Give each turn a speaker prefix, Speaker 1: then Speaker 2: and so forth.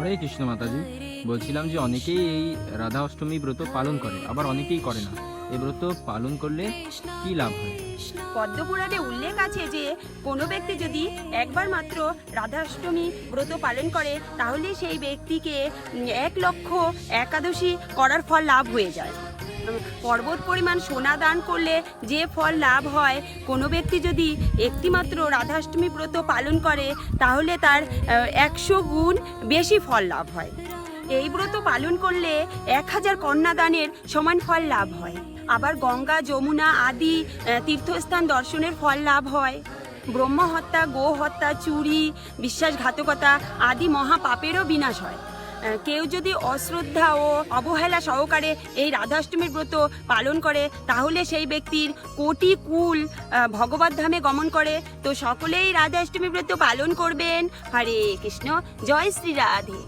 Speaker 1: হরে কৃষ্ণ মাতাজি, বলছিলাম যে অনেকেই এই রাধা অষ্টমী ব্রত পালন করে, আবার অনেকেই করে না। এই ব্রত পালন করলে কি লাভ হয়?
Speaker 2: পদ্মপুরাণে উল্লেখ আছে যে কোনো ব্যক্তি যদি একবার মাত্র রাধাষ্টমী ব্রত পালন করে তাহলে সেই ব্যক্তিকে 1,00,000 একাদশী করার ফল লাভ হয়ে যায়। পর্বত পরিমাণ সোনা দান করলে যে ফল লাভ হয়, কোনো ব্যক্তি যদি একটিমাত্র রাধাষ্টমী ব্রত পালন করে তাহলে তার 100 গুণ বেশি ফল লাভ হয়। এই ব্রত পালন করলে 1000 কন্যাদানের সমান ফল লাভ হয়। আবার গঙ্গা, যমুনা আদি তীর্থস্থান দর্শনের ফল লাভ হয়। ব্রহ্ম হত্যা, গো হত্যা, চুরি, বিশ্বাসঘাতকতা আদি মহাপাপেরও বিনাশ হয়। কেউ যদি অশ্রদ্ধা ও অবহেলা সহকারে এই রাধাষ্টমীর ব্রত পালন করে তাহলে সেই ব্যক্তির কোটি কুল ভগবত ধামে গমন করে। তো সকলেই রাধাষ্টমী ব্রত পালন করবেন। হরে কৃষ্ণ, জয় শ্রী রাধে।